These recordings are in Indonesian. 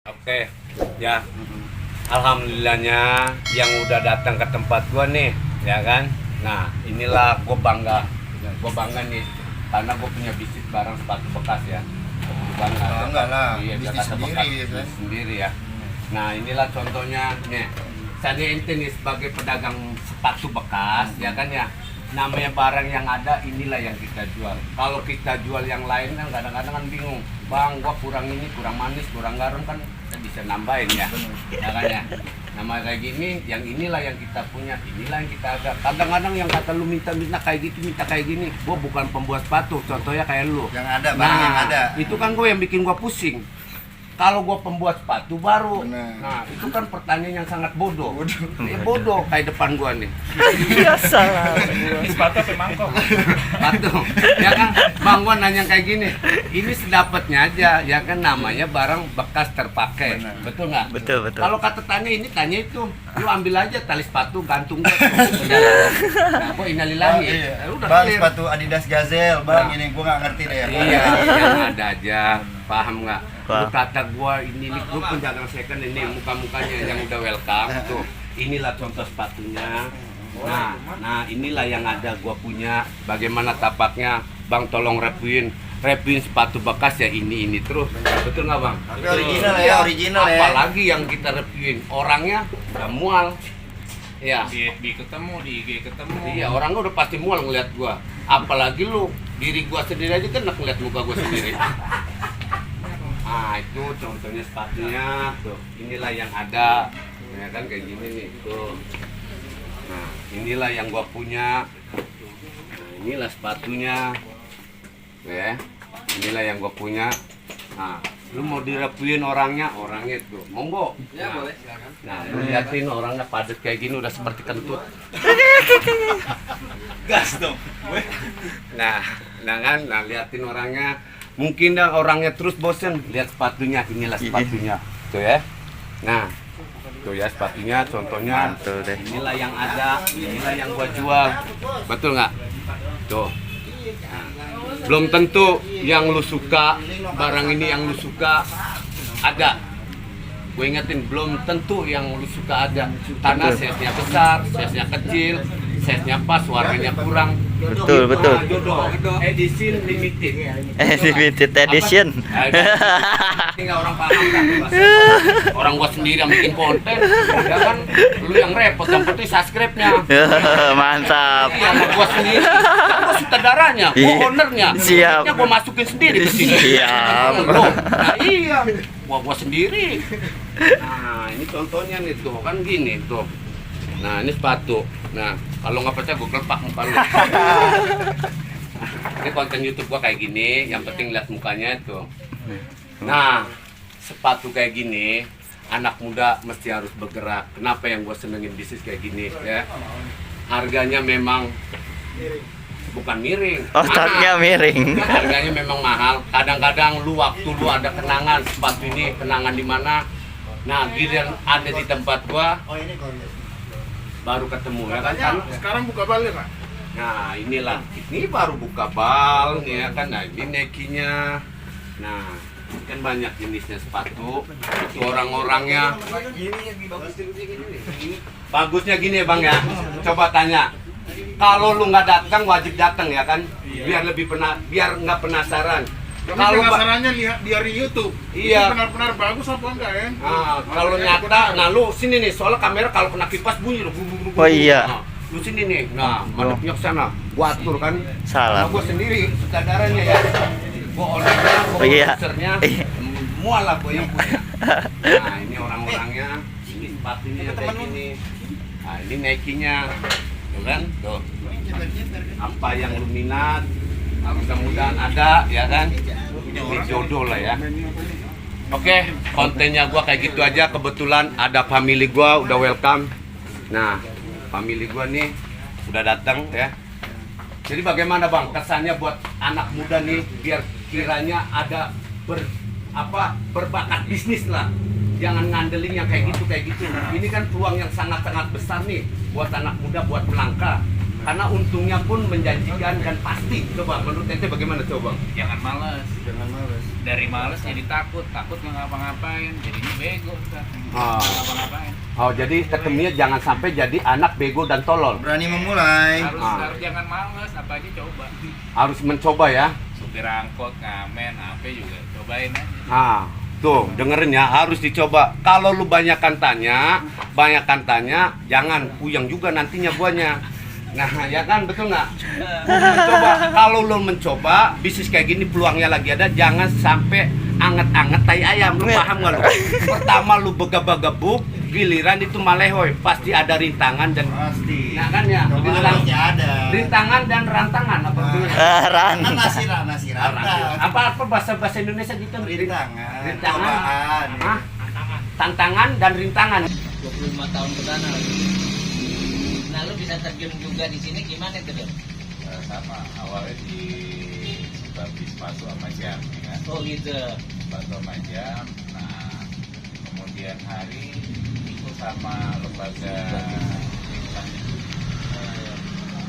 Oke, ya. Alhamdulillahnya yang udah datang ke tempat gua nih, ya kan. Nah, inilah gua bangga. Gua bangga nih karena gua punya bisnis barang sepatu bekas ya. Bangga. Enggak lah, Iya, bisnis sendiri bekas, ya kan. bisnis sendiri ya. Nah, inilah contohnya nih. Saya ente nih sebagai pedagang sepatu bekas, ya kan ya. Namanya barang yang ada inilah yang kita jual. Kalau kita jual yang lain kan kadang-kadang kan bingung. Bang, gua kurang ini, kurang manis, kurang garam kan kita bisa nambahin ya. Ya kan ya. Nama kayak gini, yang inilah yang kita punya, inilah yang kita ada. Kadang-kadang yang kata lu minta kayak gitu, minta kayak gini. Gua bukan pembuat sepatu, contohnya kayak lu. Yang ada, barang yang ada. Itu kan gua yang bikin gua pusing. Kalau gua pembuat sepatu baru, Bener. nah itu kan pertanyaan yang sangat bodoh. Bodoh kayak depan gua nih. Iya salah. Sepatu apa mangkok? Sepatu, ya kan? Bang gua nanya kayak gini, ini sedapatnya aja, ya kan namanya barang bekas terpakai, Bener. betul nggak? Betul, betul. Kalau kata tanya ini, tanya itu, lu ambil aja tali sepatu, gantung gua. Nah, gua innalillahi. Iya. Ya udah Bang, clear. sepatu Adidas Gazelle, bang, Nah. ini gua nggak ngerti deh. Iya, yang ada aja, paham nggak? Lu Paham. kata gua ini nih, gua penjagaan second ini muka-mukanya yang udah welcome tuh. Inilah contoh sepatunya. Nah inilah yang ada gua punya. Bagaimana tapaknya, Bang? Tolong reviewin sepatu bekas ya ini terus. Betul nggak Bang? Tapi Betul. original ya, Iya. original ya. Apalagi yang kita reviewin orangnya udah mual. Ya. Di FB ketemu, di IG ketemu. Iya, orang udah pasti mual ngeliat gua. Apalagi lu, diri gua sendiri aja kan ngeliat muka gua sendiri. Nah, itu contohnya sepatunya tuh. Inilah yang ada. Ya kan kayak gini nih, tuh. Nah, inilah yang gua punya. Nah, inilah sepatunya. Ya. Inilah yang gua punya. Nah, lu mau direpuin orangnya tuh. Monggo. Ya, boleh silakan. Nah, lu liatin orangnya padat kayak gini udah seperti kentut. Gas dong. Nah kan, liatin orangnya. Mungkin dah orangnya terus bosen lihat sepatunya, inilah sepatunya. Tuh ya. Nah, tuh ya sepatunya contohnya. Mantul deh. Inilah yang ada, inilah yang gua jual. Betul nggak? Tuh. Nah, belum tentu yang lu suka, barang ini yang lu suka ada. Gue ingetin, belum tentu yang lu suka ada. Karena size-nya besar, size-nya kecil, size-nya pas, warnanya kurang. Betul, betul. Jodoh, edition limited. Limited edition. Tinggal orang paham kan. Orang gua sendiri yang bikin konten, ya kan lu yang repot, yang penting subscribe-nya. Mantap. Iya, gua sendiri. Kan gua sutradaranya, gua ownernya. Siap. Makanya gua masukin sendiri ke sini. Siap. Loh, nah iya. Gua sendiri. Nah, ini contohnya nih tuh, kan gini tuh. Nah, ini sepatu. Nah, kalau nggak percaya gua kelepak muka lu. Ini konten YouTube gua kayak gini, yang penting lihat mukanya tuh. Nah, sepatu kayak gini, anak muda mesti harus bergerak. Kenapa yang gua senengin bisnis kayak gini ya? Harganya memang bukan miring. Otaknya mahal. miring. Harganya memang mahal. Kadang-kadang waktu lu ada kenangan sepatu ini, kenangan di mana? Nah, giliran ada di tempat gua, baru ketemu ya kan? Sekarang buka balik Pak. Nah inilah, ini baru buka bal ya kan, nah ini Nike-nya. Nah kan banyak jenisnya sepatu, itu orang-orangnya. Bagusnya gini Bang ya, coba tanya. Kalau lu nggak datang wajib datang ya kan, biar biar nggak penasaran. Kalau Kalau penasarannya lihat di YouTube. Iya. Ini benar-benar bagus apa enggak ya? Nah, kalau nyata, nah lu sini nih, soalnya kamera kalau kena kipas bunyi loh. Oh iya. Nah, lu sini nih, nah madepnya ke sana, gua atur kan. Salah. Nah, gua sendiri sutradaranya ya. Gua ownernya, gua Iya. produsernya, Iya. semua lah gua yang punya. Nah ini orang-orangnya, ini sepatunya yang kayak gini. Nah ini Nike-nya, tuh kan, tuh. Apa yang lu minat, mudah-mudahan ada, ya kan? Ini jodoh lah ya. Oke, kontennya gua kayak gitu aja. Kebetulan ada family gua udah welcome. Nah, family gua nih udah datang ya. Jadi bagaimana Bang kesannya buat anak muda nih biar kiranya ada berbakat bisnis lah. Jangan ngandelin yang kayak gitu. Ini kan peluang yang sangat-sangat besar nih buat anak muda buat melangkah. Karena untungnya pun menjanjikan dan pasti. Coba menurut ente bagaimana coba? Jangan malas. Jangan males. dari males jadi takut nggak ngapa-ngapain, jadinya bego kan. Oh. Ngapa-ngapain. Oh, jadi ketemunya jangan sampai jadi anak bego dan tolol. Berani memulai. Harus jangan males, apa aja coba. Harus mencoba ya. Supir angkot, ngamen, apa juga cobain aja. Nah, tuh dengerin ya, harus dicoba. Kalau lu banyakkan tanya, jangan puyeng juga nantinya guanya. Nah, ya kan, betul nggak? Mencoba. Kalau lu mencoba, bisnis kayak gini peluangnya lagi ada. Jangan sampai anget-anget tai ayam. Lu paham nggak lu? Pertama lu begabah-gebuk, giliran itu malehoy. Pasti ada rintangan dan Pasti. nah kan ya, Coba bilang pasti ada. rintangan dan rantangan apa tuh? Ran. Kan nasi rantang. Apa bahasa Indonesia gitu? Rintangan. Rintangan. Cobaan. Hah? Tantangan dan rintangan. 25 tahun ke sana lagi. Nah, lu bisa terjun juga di sini gimana tuh, Dok? Sama, awalnya di sepatu sama jam, ya kan? Oh gitu. Sepatu sama jam. Nah, kemudian hari itu sama lembaga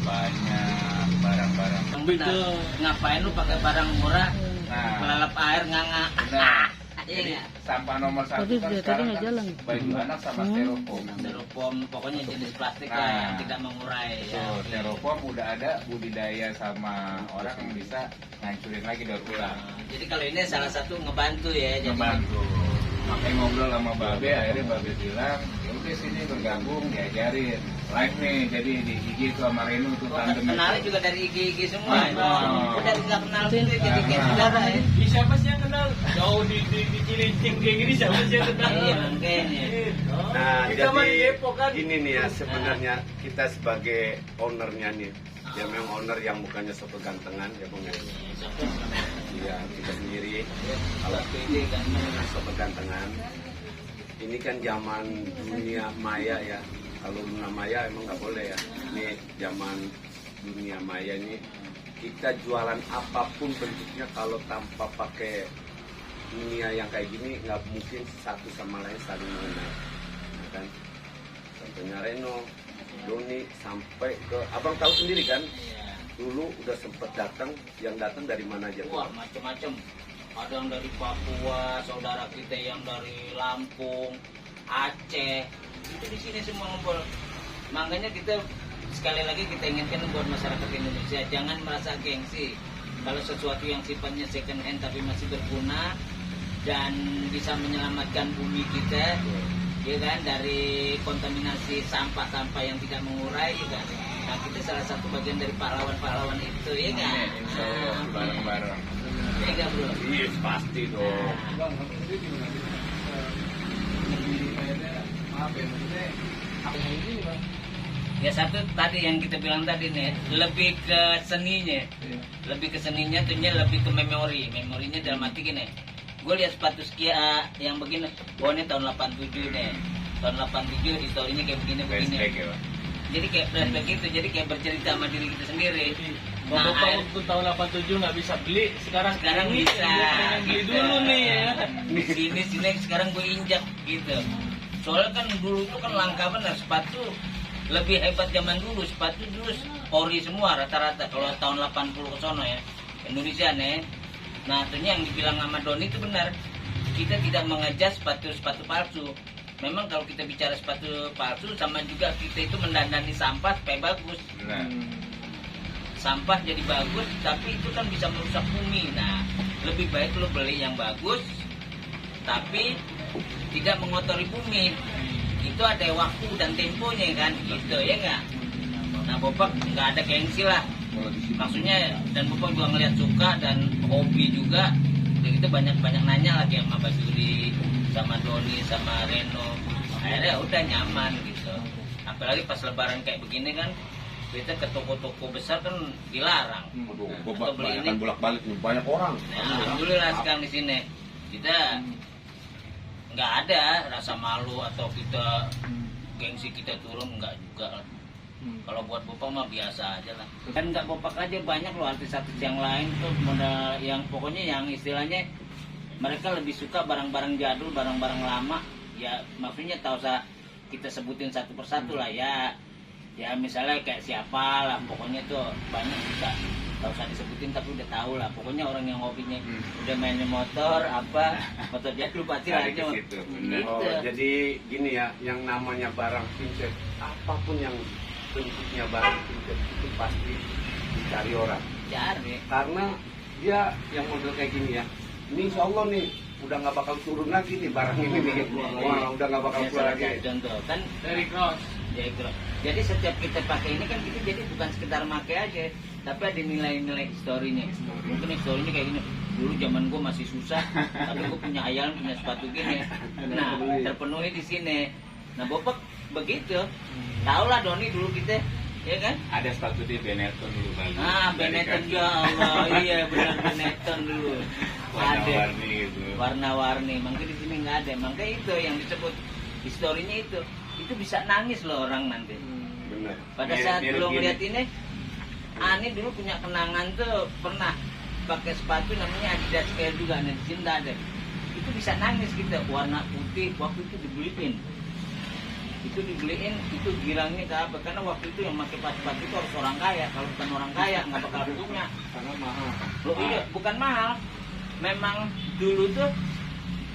banyak barang-barang. Itu ngapain lu pakai barang murah? Nah, Melalap air nganga. benar. Iya Jadi nggak? sampah nomor satu Tadi kan dia tadi sekarang nggak kan jalan. baju anak sama styrofoam. Styrofoam, pokoknya jenis plastik Nah. lah yang tidak mengurai ya. Tuh, styrofoam udah ada budidaya sama orang yang bisa ngancurin lagi daur ulang. Jadi kalau ini salah satu ngebantu ya. Jadi Ngebantu. Makanya ngobrol sama Babe, akhirnya Babe bilang, ya udah sini bergabung, diajarin. Live nih, jadi di IG itu sama Reno tuh tandem kenalnya itu. juga dari IG semua. Oh. Udah nggak kenal gitu jadi kayak saudara ya. Siapa sih yang kenal? Jauh di Cilincing kayak gini siapa sih yang kenal? Iya makanya. Nah, Kita mah di jadi Depok kan. ini nih ya sebenarnya kita sebagai ownernya nih. Dia memang owner yang bukannya sok kegantengan ya Bang. Iya, kita sendiri. Kalau Ini kan sok kegantengan. Ini kan zaman dunia maya ya. Kalau dunia maya emang nggak boleh ya. Ini zaman dunia maya ini kita jualan apapun bentuknya kalau tanpa pakai dunia yang kayak gini nggak mungkin satu sama lain saling mengenal, ya kan? Contohnya Reno, Doni sampai ke abang tahu sendiri kan? Dulu udah sempet datang, yang datang dari mana aja? wah macam-macam. Ada yang dari Papua, saudara kita yang dari Lampung, Aceh, itu di sini semua ngumpul. Makanya kita sekali lagi kita ingatkan buat masyarakat Indonesia jangan merasa gengsi. Kalau sesuatu yang sifatnya second hand tapi masih berguna dan bisa menyelamatkan bumi kita, ya kan, dari kontaminasi sampah-sampah yang tidak mengurai, ya kan. Nah, kita salah satu bagian dari pahlawan-pahlawan itu, ya kan. Insya Allah bareng-bareng. Ya kan, bro. Iya pasti dong. Ya satu tadi yang kita bilang tadi nih, lebih ke seninya. Lebih ke seninya tuhnya lebih ke memorinya dalam arti gini. Gue lihat sepatu Skia yang begini, oh ini tahun 87 nih. Tahun 87 historinya kayak begini. Flashback ya, Pak. Jadi kayak flashback itu, jadi kayak bercerita sama diri kita sendiri. Nah, Bapak waktu tahun 87 nggak bisa beli, sekarang ini bisa. pengen beli gitu. dulu nih ya. Sini sekarang gue injak gitu. Soalnya kan dulu itu kan langka benar sepatu. Lebih hebat zaman dulu, sepatu dulu ori semua rata-rata. Kalau tahun 80 ke sono ya, Indonesia nih. Nah, tentunya yang dibilang sama Doni itu benar. Kita tidak mengejar sepatu palsu. Memang kalau kita bicara sepatu palsu sama juga kita itu mendandani sampah supaya bagus. Nah, Sampah jadi bagus, tapi itu kan bisa merusak bumi. Nah, lebih baik lo beli yang bagus, tapi tidak mengotori bumi. Itu ada waktu dan temponya kan, gitu ya nggak? Nah, Bapak nggak ada gengsi lah. Maksudnya, dan Bapak juga ngeliat suka dan hobi juga. Jadi itu banyak nanya lagi sama Basuri, sama Doni, sama Reno. Akhirnya udah nyaman gitu. Apalagi pas Lebaran kayak begini kan, kita ke toko-toko besar kan dilarang. Waduh, Atau beli ini. bolak-balik nih, banyak orang. Nah, alhamdulillah sekarang di sini kita nggak ada rasa malu atau kita gengsi kita turun, nggak juga lah. Kalau buat Bapak mah biasa aja lah. Kan nggak Bapak aja, banyak loh artis-artis yang lain tuh modal yang pokoknya yang istilahnya mereka lebih suka barang-barang jadul, barang-barang lama. Ya maksudnya tahu usah kita sebutin satu persatu lah ya. Ya misalnya kayak siapa lah, pokoknya tuh banyak juga Gak usah disebutin tapi udah tahu lah. Pokoknya orang yang hobinya udah mainin motor apa motor jadul pasti Cari ada. ke situ, Gitu. Oh, jadi gini ya, yang namanya barang vintage, apapun yang bentuknya barang vintage itu pasti dicari orang. Cari. Karena dia yang model kayak gini ya, ini insya Allah nih udah nggak bakal turun lagi nih barang ini nih. Wah, udah nggak bakal Ya, keluar salah lagi. satu contoh kan Dari cross. dari cross. Jadi setiap kita pakai ini kan kita jadi bukan sekedar pakai aja, tapi ada nilai-nilai historinya. Mungkin historinya kayak gini. Dulu zaman gue masih susah, tapi gue punya ayam, punya sepatu gini. Nah, terpenuhi di sini. Nah, Bapak begitu. Tahu lah Doni dulu kita, ya kan? Ada sepatu dia Benetton dulu bang. Ah, Benetton ya Allah, iya benar Benetton dulu. Ada Warna-warni gitu. warna-warni. Mungkin di sini nggak ada. Maka itu yang disebut historinya itu. Itu bisa nangis loh orang nanti. Bener. Pada Mirip- saat mirip belum gini. lihat ini, Ani dulu punya kenangan tuh pernah pakai sepatu namanya Adidas Air juga, ada di sini nggak ada. Itu bisa nangis kita, warna putih, waktu itu dibeliin. Itu dibeliin, itu girangnya ke apa? Karena waktu itu yang pakai sepatu itu harus orang kaya. Kalau bukan orang kaya nggak bakal punya. Karena mahal. Loh, iya, bukan mahal. Memang dulu tuh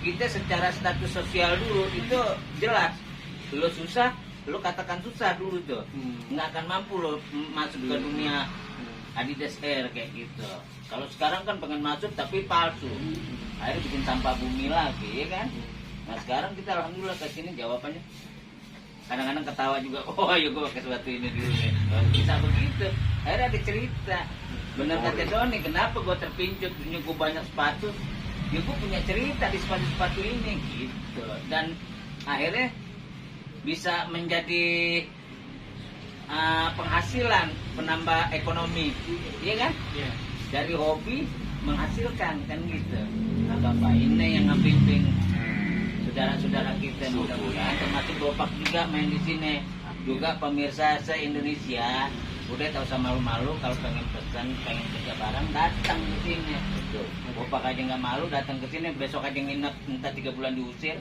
kita secara status sosial dulu itu jelas. Lo susah, lo katakan susah dulu tuh. Nggak akan mampu lo masuk ke dunia Adidas Air kayak gitu. Kalau sekarang kan pengen masuk tapi palsu. Akhirnya bikin sampah bumi lagi, ya kan? Nah sekarang kita alhamdulillah ke sini jawabannya. Kadang-kadang ketawa juga, oh ya gue pakai sepatu ini dulu nih. Bisa begitu. Akhirnya ada cerita. Bener kata Doni, kenapa gue terpincut punya gue banyak sepatu? Ya gue punya cerita di sepatu-sepatu ini gitu. Dan akhirnya bisa menjadi penghasilan, penambah ekonomi, iya kan? Iya. Dari hobi menghasilkan kan gitu. Nah bapak ini yang ngebimbing saudara-saudara kita mudah-mudahan, termasuk Bapak juga main di sini, juga pemirsa se-Indonesia. Udah tahu sama malu-malu kalau pengen pesan, pengen kerja barang datang ke sini. Bapak aja nggak malu datang ke sini, besok aja nginep entah 3 bulan diusir.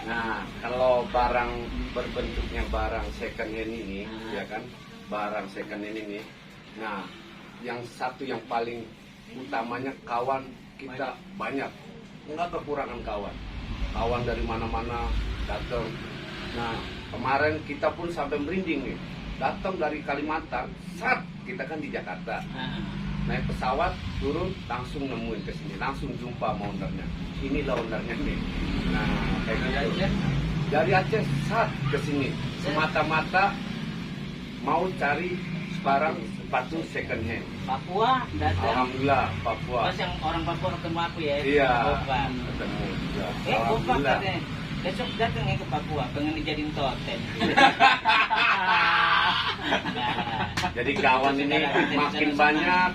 Nah, kalau barang berbentuknya barang second hand ini, ya kan, barang second hand ini. Nah, yang satu yang paling utamanya kawan kita banyak, nggak kekurangan kawan. Kawan dari mana-mana datang. Nah, kemarin kita pun sampai merinding nih, datang dari Kalimantan, kita kan di Jakarta. Naik pesawat, turun, langsung nemuin ke sini, langsung jumpa sama ownernya. Inilah ownernya nih. Nah, kayak gitu. Dari Aceh ke sini, semata-mata mau cari barang sepatu second hand. Papua datang. Alhamdulillah, Papua. Pas yang orang Papua ketemu aku ya. Iya. Bapak. Ketemu. Ya, Bapak Alhamdulillah. katanya. Besok datang ya ke Papua, pengen dijadiin totem. Jadi kawan ini makin banyak,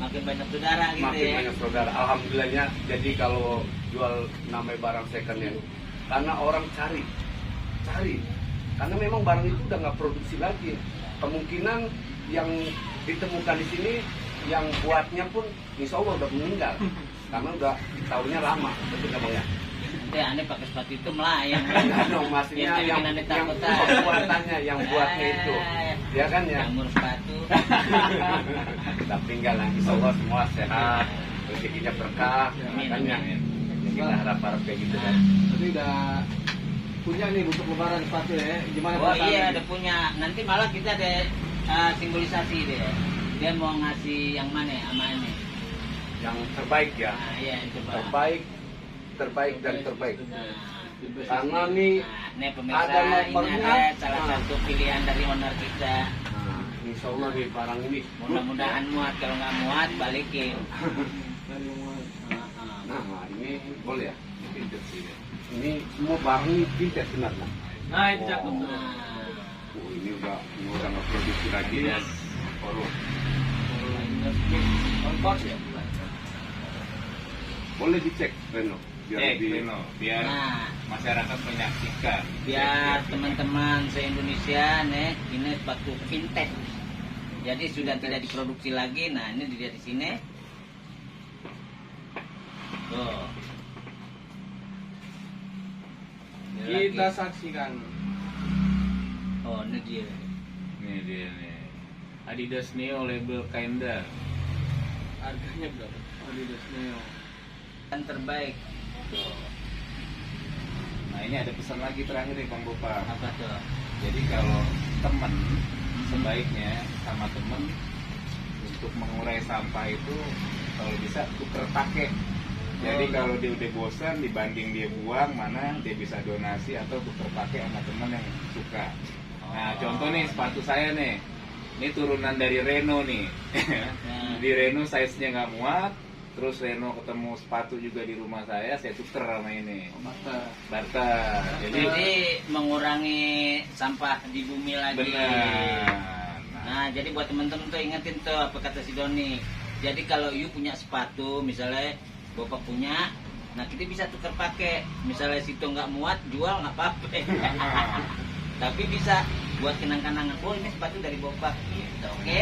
Makin banyak saudara gitu makin ya. banyak saudara. Alhamdulillahnya. Jadi kalau jual namanya barang second hand, karena orang cari, karena memang barang itu udah nggak produksi lagi. Kemungkinan yang ditemukan di sini, yang buatnya pun insya Allah udah meninggal, karena udah tahunnya lama, betul nggak Bang ya? Aneh pakai sepatu itu melayang. Enggak dong, maksudnya Itu yang bikin aneh takut aja. pembuatannya, yang buatnya itu, ya kan ya. Jamur sepatu. Tapi enggak lah, insya Allah semua sehat, rezekinya berkah, makanya kita harap-harap kayak gitu kan. Tapi udah punya nih untuk lebaran sepatu ya. Gimana Oh perasaannya? iya, ada punya. Nanti malah kita ada simbolisasi deh. Dia mau ngasih yang mana ya, sama ini. Yang terbaik ya, Nah, iya itu Pak. terbaik dan terbaik. Nah, Karena nih Nah, nih pemirsa, ada ini nomornya. ada salah Nah. satu pilihan dari owner kita. Nah, insya Allah nih barang ini. Mudah-mudahan muat, kalau nggak muat balikin. Nah, ini boleh ya? Vintage sih ya. Ini semua barang ini vintage sebenarnya. Nah, itu cakep. Nah, Ini udah nggak produksi lagi ya. Ongkos ya. Boleh dicek Reno, biar lebih. Biar nah, masyarakat menyaksikan. biar teman-teman se-Indonesia nih, ini sepatu vintage. Jadi sudah tidak diproduksi lagi. Nah, ini dilihat di sini. Tuh. Ini Kita lagi. saksikan. Oh, ini dia. Ini dia nih. Adidas Neo label Kinda. Harganya berapa? Adidas Neo. Yang terbaik. Tuh. Nah ini ada pesan lagi terakhir nih Bang Bopa. Apa tuh? Jadi kalau temen sebaiknya sama temen untuk mengurai sampah itu kalau bisa tuker pakai. Jadi kalau dia udah bosan dibanding dia buang, mana dia bisa donasi atau tuker pakai sama temen yang suka. Nah contoh nih sepatu saya nih, ini turunan dari Reno nih. Di Reno size-nya nggak muat, terus Reno ketemu sepatu juga di rumah saya tuker sama ini. Barter. Jadi mengurangi sampah di bumi lagi. Benar. Nah, jadi buat temen-temen tuh ingetin tuh apa kata si Doni. Jadi kalau you punya sepatu, misalnya Bapak punya, nah kita bisa tukar pakai. Misalnya situ nggak muat, jual nggak apa-apa. Tapi bisa buat kenang-kenangan. Oh ini sepatu dari Bapak, gitu, oke?